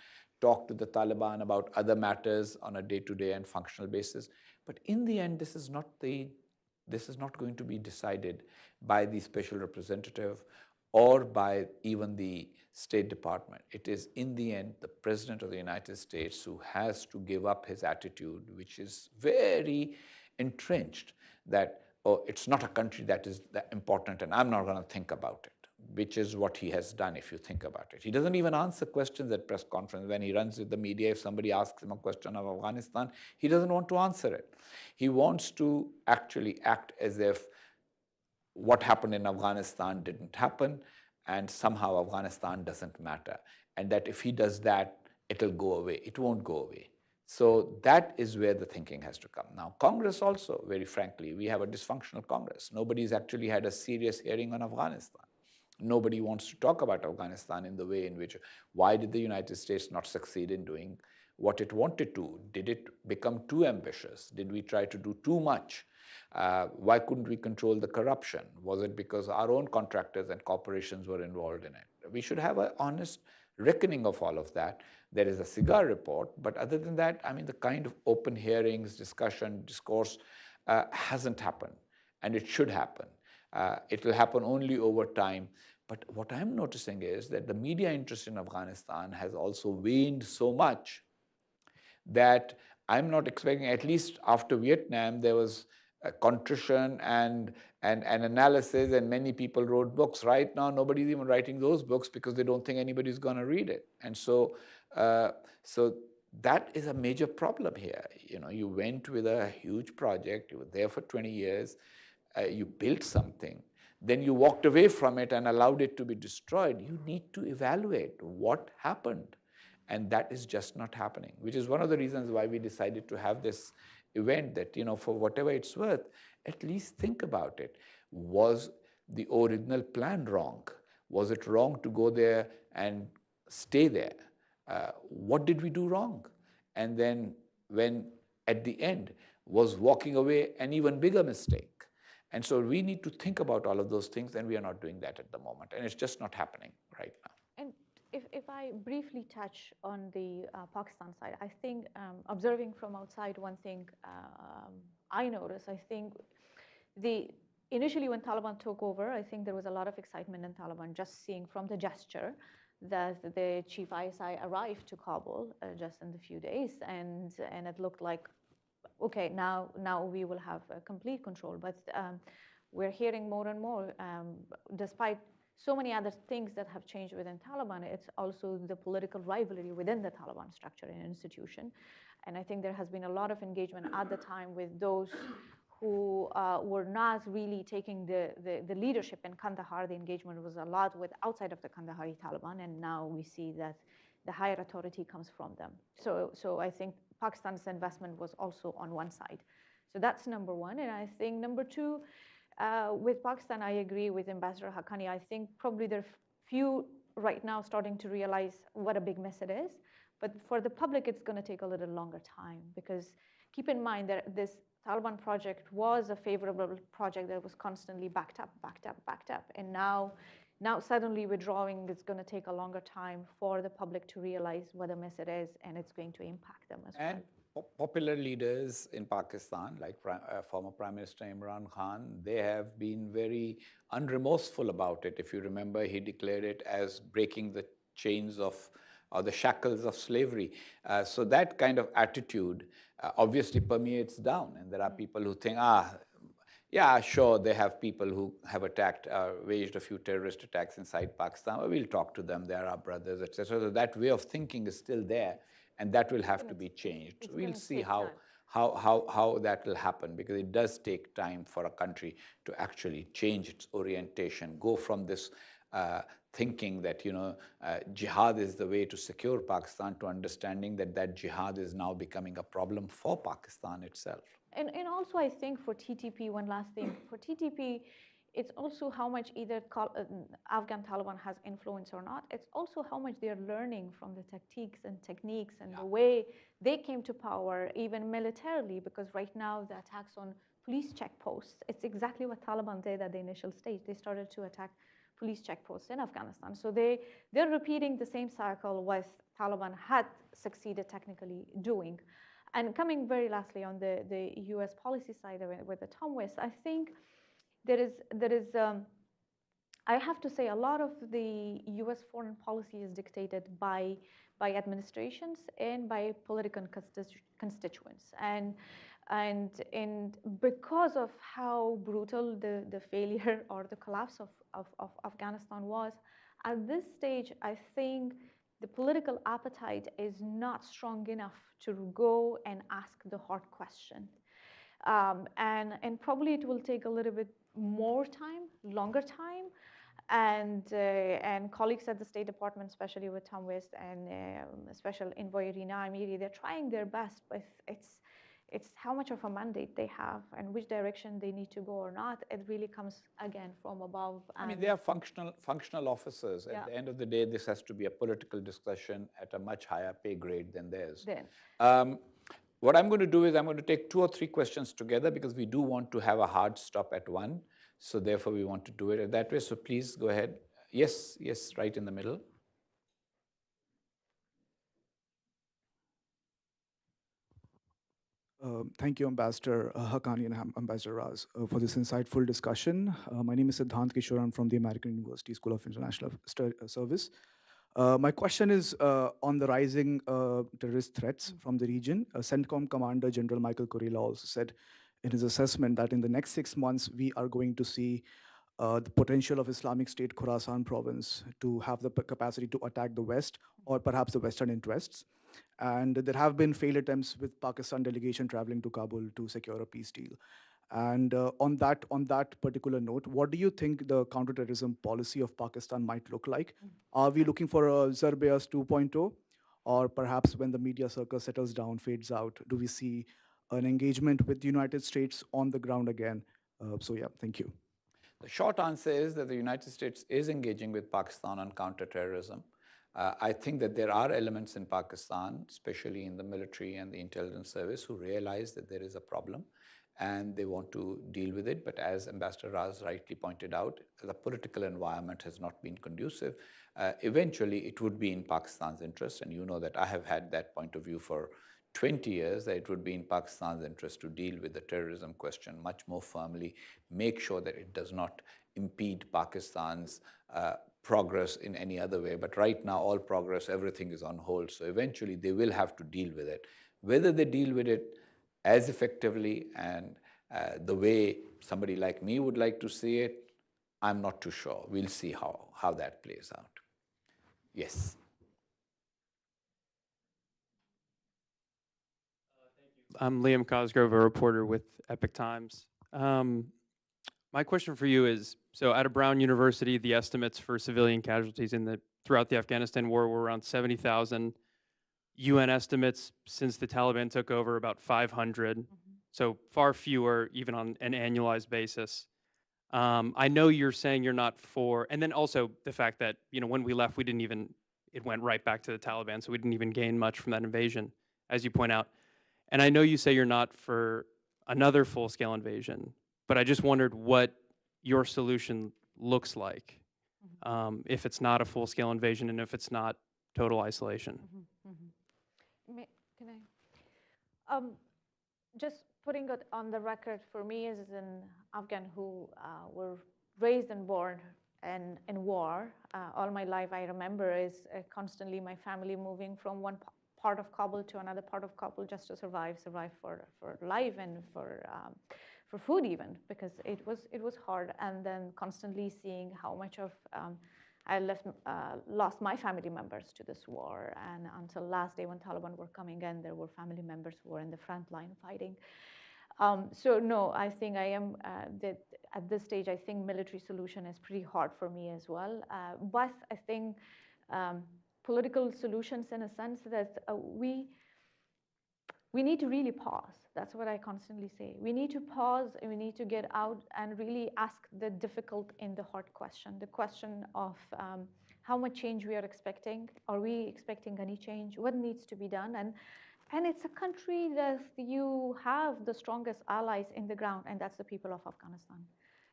Talk to the Taliban about other matters on a day-to-day and functional basis. But in the end, this is not going to be decided by the special representative or by even the State Department. It is in the end the President of the United States who has to give up his attitude, which is very entrenched, that, oh, it's not a country that is that important and I'm not going to think about it, which is what he has done if you think about it. He doesn't even answer questions at press conference. When he runs with the media, if somebody asks him a question of Afghanistan, he doesn't want to answer it. He wants to actually act as if what happened in Afghanistan didn't happen, and somehow Afghanistan doesn't matter. And that if he does that, it'll go away. It won't go away. So that is where the thinking has to come. Now, Congress also, very frankly, we have a dysfunctional Congress. Nobody's actually had a serious hearing on Afghanistan. Nobody wants to talk about Afghanistan in the way in which, why did the United States not succeed in doing what it wanted to? Did it become too ambitious? Did we try to do too much? Why couldn't we control the corruption? Was it because our own contractors and corporations were involved in it? We should have an honest reckoning of all of that. There is a cigar report, but other than that, I mean, the kind of open hearings, discussion, discourse hasn't happened, and it should happen. It will happen only over time. But what I'm noticing is that the media interest in Afghanistan has also waned so much that I'm not expecting, at least after Vietnam, there was a contrition and analysis, and many people wrote books. Right now, nobody's even writing those books because they don't think anybody's going to read it. And so, so that is a major problem here. You know, you went with a huge project, you were there for 20 years, you built something, then you walked away from it and allowed it to be destroyed. You need to evaluate what happened. And that is just not happening, which is one of the reasons why we decided to have this event that, you know, for whatever it's worth, at least think about it. Was the original plan wrong? Was it wrong to go there and stay there? What did we do wrong? And then when at the end, was walking away an even bigger mistake? And so we need to think about all of those things, and we are not doing that at the moment. And it's just not happening right now. And if I briefly touch on the Pakistan side, I think observing from outside, one thing I noticed, I think initially when Taliban took over, I think there was a lot of excitement in Taliban, just seeing from the gesture that the chief ISI arrived to Kabul just in a few days, and it looked like, okay, now we will have complete control. But we're hearing more and more, despite so many other things that have changed within Taliban, it's also the political rivalry within the Taliban structure and institution. And I think there has been a lot of engagement at the time with those who were not really taking the leadership in Kandahar. The engagement was a lot with outside of the Kandahari Taliban, and now we see that the higher authority comes from them. So I think Pakistan's investment was also on one side. So that's number one. And I think number two, with Pakistan, I agree with Ambassador Haqqani. I think probably there are few right now starting to realize what a big mess it is. But for the public, it's going to take a little longer time, because keep in mind that this Taliban project was a favorable project that was constantly backed up. And now suddenly withdrawing is going to take a longer time for the public to realize what a mess it is, and it's going to impact them as well. And popular leaders in Pakistan, like former Prime Minister Imran Khan, they have been very unremorseful about it. If you remember, he declared it as breaking the chains of, or the shackles of slavery. So that kind of attitude obviously permeates down. And there are people who think, yeah, sure, they have people who have attacked, waged a few terrorist attacks inside Pakistan. Well, we'll talk to them. They're our brothers, etc. So that way of thinking is still there, and that will have to be changed. We'll see how that will happen, because it does take time for a country to actually change its orientation, go from this thinking that, you know, jihad is the way to secure Pakistan, to understanding that jihad is now becoming a problem for Pakistan itself. And also, I think for TTP, one last thing, for TTP, it's also how much either Afghan Taliban has influence or not. It's also how much they're learning from the tactics and techniques and the way they came to power, even militarily, because right now the attacks on police checkposts, it's exactly what Taliban did at the initial stage. They started to attack police checkposts in Afghanistan. So they're repeating the same cycle what Taliban had succeeded technically doing. And coming very lastly on the U.S. policy side of it with the Tom West, I think there is I have to say a lot of the U.S. foreign policy is dictated by administrations and by political constituents. And because of how brutal the failure or the collapse of Afghanistan was, at this stage, I think the political appetite is not strong enough to go and ask the hard question. And probably it will take a little bit more time, longer time. And colleagues at the State Department, especially with Tom West and Special Envoy Rina Amiri, they're trying their best, but it's how much of a mandate they have and which direction they need to go or not. It really comes again from above. I mean, they are functional officers. At the end of the day, this has to be a political discussion at a much higher pay grade than theirs. What I'm going to do is I'm going to take 2 or 3 questions together, because we do want to have a hard stop at 1. So therefore, we want to do it that way. So please go ahead. Yes, right in the middle. Thank you, Ambassador Haqqani and Ambassador Raz, for this insightful discussion. My name is Siddhant Kishore. I'm from the American University School of International Service. My question is on the rising terrorist threats from the region. CENTCOM Commander General Michael Kurila also said in his assessment that in the next 6 months, we are going to see the potential of Islamic State Khorasan province to have the capacity to attack the West or perhaps the Western interests. And there have been failed attempts with Pakistan delegation traveling to Kabul to secure a peace deal. And on that particular note, what do you think the counterterrorism policy of Pakistan might look like? Are we looking for a Zerbeas 2.0? Or perhaps when the media circle settles down, fades out, do we see an engagement with the United States on the ground again? So yeah, thank you. The short answer is that the United States is engaging with Pakistan on counterterrorism. I think that there are elements in Pakistan, especially in the military and the intelligence service, who realize that there is a problem and they want to deal with it. But as Ambassador Raz rightly pointed out, the political environment has not been conducive. Eventually, it would be in Pakistan's interest, and you know that I have had that point of view for 20 years, that it would be in Pakistan's interest to deal with the terrorism question much more firmly, make sure that it does not impede Pakistan's progress in any other way. But right now, all progress, everything is on hold. So eventually, they will have to deal with it. Whether they deal with it as effectively and the way somebody like me would like to see it, I'm not too sure. We'll see how that plays out. Yes. I'm Liam Cosgrove, a reporter with Epoch Times. My question for you is, so out of Brown University, the estimates for civilian casualties throughout the Afghanistan war were around 70,000. UN estimates since the Taliban took over about 500. So far fewer, even on an annualized basis. I know you're saying you're not for, and then also the fact that, when we left, it went right back to the Taliban, so we didn't even gain much from that invasion, as you point out. And I know you say you're not for another full-scale invasion, but I just wondered what your solution looks like if it's not a full-scale invasion and if it's not total isolation. Can I? Just putting it on the record, for me as an Afghan who were raised and born in war, all my life I remember is constantly my family moving from one part of Kabul to another part of Kabul just to survive for life and for food even, because it was hard, and then constantly seeing how much of I lost my family members to this war, and until last day when Taliban were coming in, there were family members who were in the front line fighting. So no, I think I am that at this stage. I think military solution is pretty hard for me as well. But I think political solutions, in a sense that we need to really pause. That's what I constantly say. We need to pause and we need to get out and really ask the difficult and the hard question. The question of how much change we are expecting. Are we expecting any change? What needs to be done? And it's a country that you have the strongest allies in the ground, and that's the people of Afghanistan.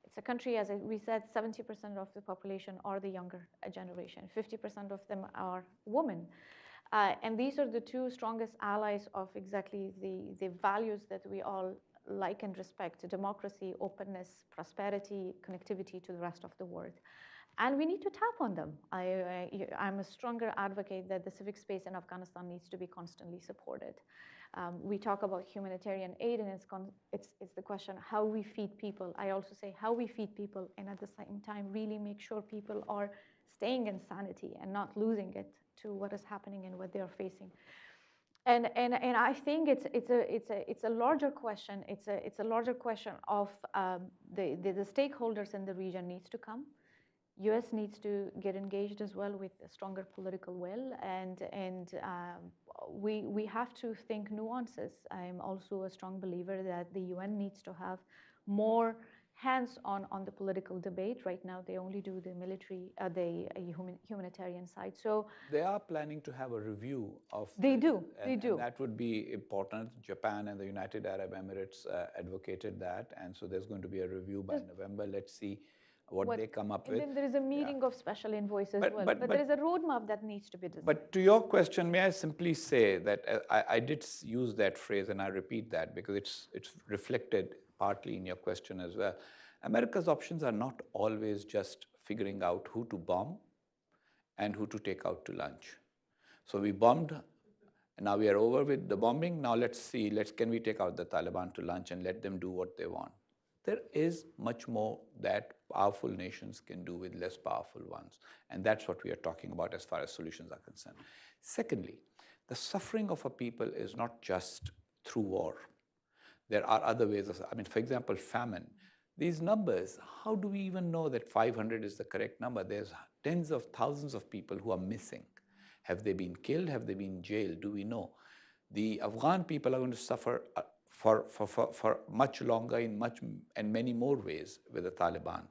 It's a country, as we said, 70% of the population are the younger generation. 50% of them are women. And these are the two strongest allies of exactly the values that we all like and respect: democracy, openness, prosperity, connectivity to the rest of the world. And we need to tap on them. I'm a stronger advocate that the civic space in Afghanistan needs to be constantly supported. We talk about humanitarian aid, and it's the question how we feed people. I also say how we feed people, and at the same time really make sure people are staying in sanity and not losing it to what is happening and what they are facing. And I think it's a larger question. It's a larger question of the stakeholders in the region needs to come. U.S. needs to get engaged as well with a stronger political will, and we have to think nuances. I'm also a strong believer that the UN needs to have more hands on the political debate. Right now, they only do the military, the humanitarian side. So they are planning to have a review of. They do. And that would be important. Japan and the United Arab Emirates advocated that, and so there's going to be a review by November. Let's see what they come up and with. then there is a meeting of special envoys as But- well. but- But there is a roadmap that needs to be designed. But to your question, may I simply say that I did use that phrase, and I repeat that because it's reflected partly in your question as well. America's options are not always just figuring out who to bomb and who to take out to lunch. So we bombed, and now we are over with the bombing. Now let's see, can we take out the Taliban to lunch and let them do what they want? There is much more that powerful nations can do with less powerful ones. And that's what we are talking about as far as solutions are concerned. Secondly, the suffering of a people is not just through war. There are other ways of, for example, famine. These numbers, how do we even know that 500 is the correct number? There's tens of thousands of people who are missing. Have they been killed? Have they been jailed? Do we know? The Afghan people are going to suffer for much longer in many more ways with the Taliban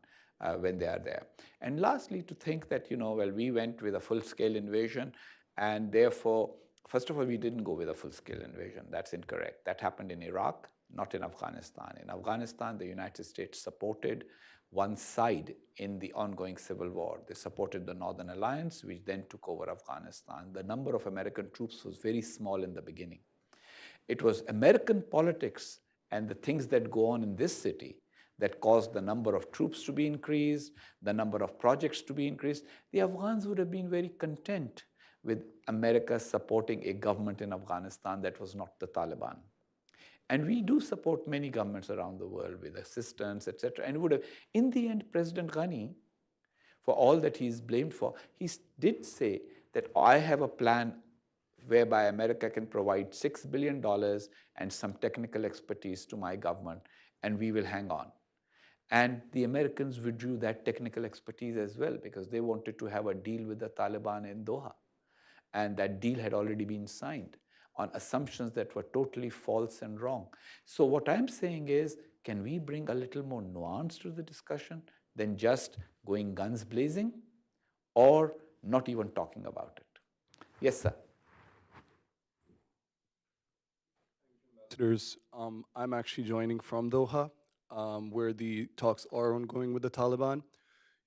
when they are there. And lastly, to think that, we went with a full-scale invasion, and therefore, first of all, we didn't go with a full-scale invasion. That's incorrect. That happened in Iraq, not in Afghanistan. In Afghanistan, the United States supported one side in the ongoing civil war. They supported the Northern Alliance, which then took over Afghanistan. The number of American troops was very small in the beginning. It was American politics and the things that go on in this city that caused the number of troops to be increased, the number of projects to be increased. The Afghans would have been very content with America supporting a government in Afghanistan that was not the Taliban. And we do support many governments around the world with assistance, etc. And would have, in the end, President Ghani, for all that he's blamed for, he did say that I have a plan whereby America can provide $6 billion and some technical expertise to my government, and we will hang on. And the Americans withdrew that technical expertise as well because they wanted to have a deal with the Taliban in Doha. And that deal had already been signed on assumptions that were totally false and wrong. So what I'm saying is, can we bring a little more nuance to the discussion than just going guns blazing or not even talking about it? Yes, sir. Ambassadors, I'm actually joining from Doha, where the talks are ongoing with the Taliban.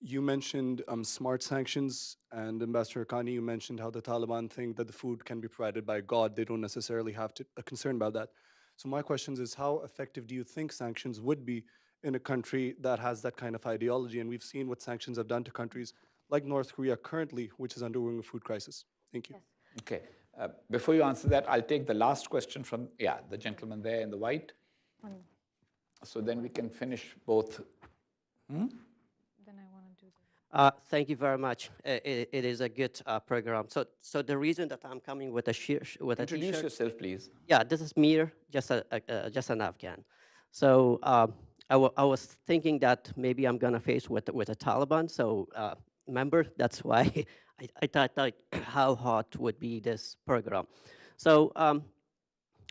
You mentioned smart sanctions, and Ambassador Haqqani, you mentioned how the Taliban think that the food can be provided by God. They don't necessarily have a concern about that. So my question is, how effective do you think sanctions would be in a country that has that kind of ideology? And we've seen what sanctions have done to countries like North Korea currently, which is undergoing a food crisis. Thank you. Yes. Okay. Before you answer that, I'll take the last question from, the gentleman there in the white. So then we can finish both. Then I want to do that. Thank you very much. It is a good program. So the reason that I'm coming with a with a Introduce t-shirt. yourself, please. Yeah, this is Mir, just an Afghan. So I was thinking that maybe I'm gonna face with the Taliban. So remember, that's why I thought like how hot would be this program. So I'm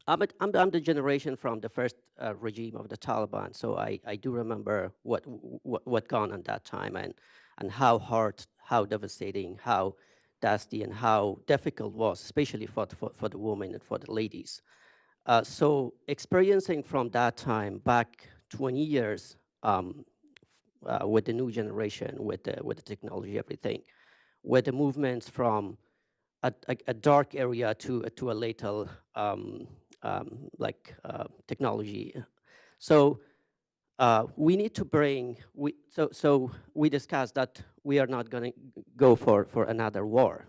the generation from the first regime of the Taliban. So I do remember what gone on that time and how hard, how devastating, how nasty, and how difficult was, especially for the women and for the ladies. So experiencing from that time back 20 years with the new generation, with the technology, everything, with the movements from a dark area to a little technology. So we need to bring, so we discussed that we are not going to go for another war.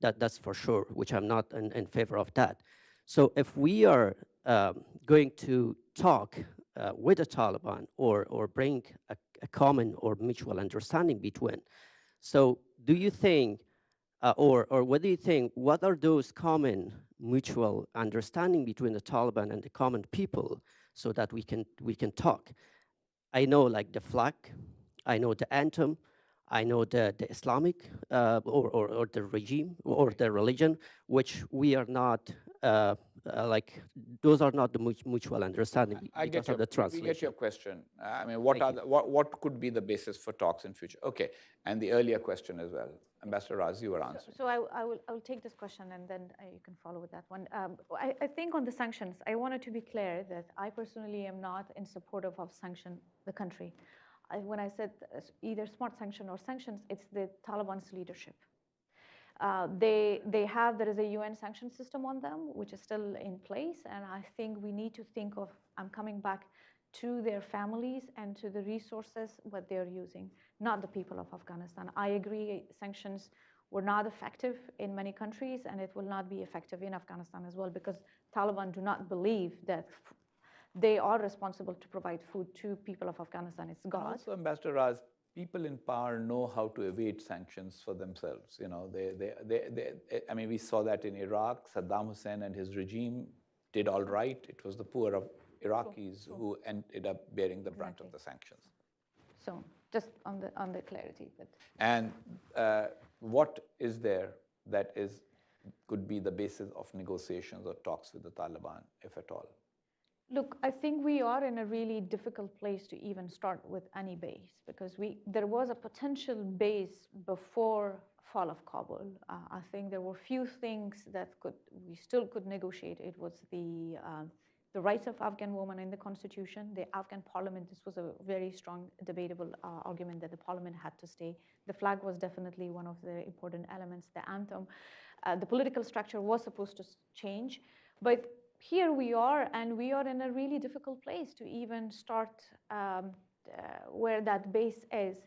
That's for sure, which I'm not in favor of that. So if we are going to talk with the Taliban or bring a common or mutual understanding between, so do you think, or what do you think, what are those common mutual understanding between the Taliban and the common people so that we can talk? I know like the flag, I know the anthem, I know the Islamic or the regime or the religion, which we are not like those are not the mutual understanding because of the translation. We get your question. What could be the basis for talks in future? Okay, and the earlier question as well, Ambassador Raz, you were answering. So I will take this question and then you can follow with that one. I think on the sanctions, I wanted to be clear that I personally am not in support of sanction the country. when I said either smart sanction or sanctions, it's the Taliban's leadership. There is a UN sanction system on them, which is still in place, and I think we need to think of, I'm coming back to their families and to the resources what they're using, not the people of Afghanistan. I agree sanctions were not effective in many countries, and it will not be effective in Afghanistan as well, because Taliban do not believe that they are responsible to provide food to people of Afghanistan. It's God. Also, Ambassador Raz, people in power know how to evade sanctions for themselves. You know, I mean, we saw that in Iraq. Saddam Hussein and his regime did all right. It was the poor of Iraqis who ended up bearing the brunt of the sanctions. So just on the clarity. But. And what is there that could be the basis of negotiations or talks with the Taliban, if at all? Look, I think we are in a really difficult place to even start with any base, because there was a potential base before fall of Kabul. I think there were few things that we still could negotiate. It was the rights of Afghan women in the constitution, the Afghan parliament. This was a very strong debatable argument that the parliament had to stay. The flag was definitely one of the important elements, the anthem. The political structure was supposed to change, but here we are, and we are in a really difficult place to even start where that base is.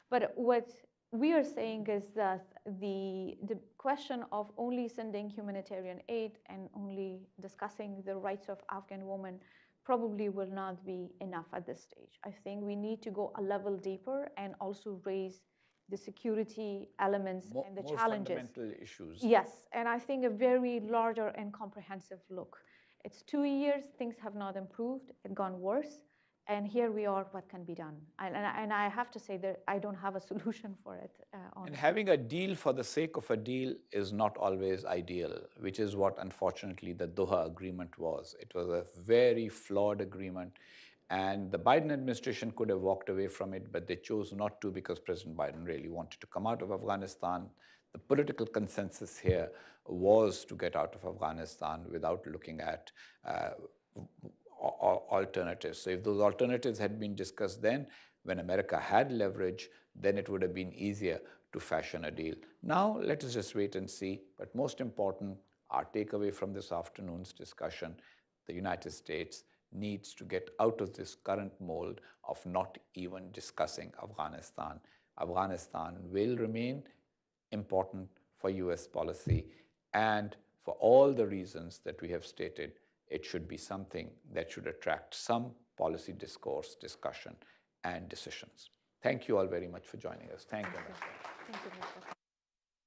But what we are saying is that the question of only sending humanitarian aid and only discussing the rights of Afghan women probably will not be enough at this stage. I think we need to go a level deeper and also raise the security elements and the challenges. More fundamental issues. Yes, and I think a very larger and comprehensive look. It's 2 years, things have not improved, it's gone worse, and here we are, what can be done? And I have to say that I don't have a solution for it. And having a deal for the sake of a deal is not always ideal, which is what, unfortunately, the Doha agreement was. It was a very flawed agreement, and the Biden administration could have walked away from it, but they chose not to because President Biden really wanted to come out of Afghanistan. The political consensus here was to get out of Afghanistan without looking at alternatives. So if those alternatives had been discussed then, when America had leverage, then it would have been easier to fashion a deal. Now, let us just wait and see. But most important, our takeaway from this afternoon's discussion, the United States needs to get out of this current mold of not even discussing Afghanistan. Afghanistan will remain important for US policy, and for all the reasons that we have stated, it should be something that should attract some policy discourse, discussion, and decisions. Thank you all very much for joining us. Thank you. Thank you, Mr.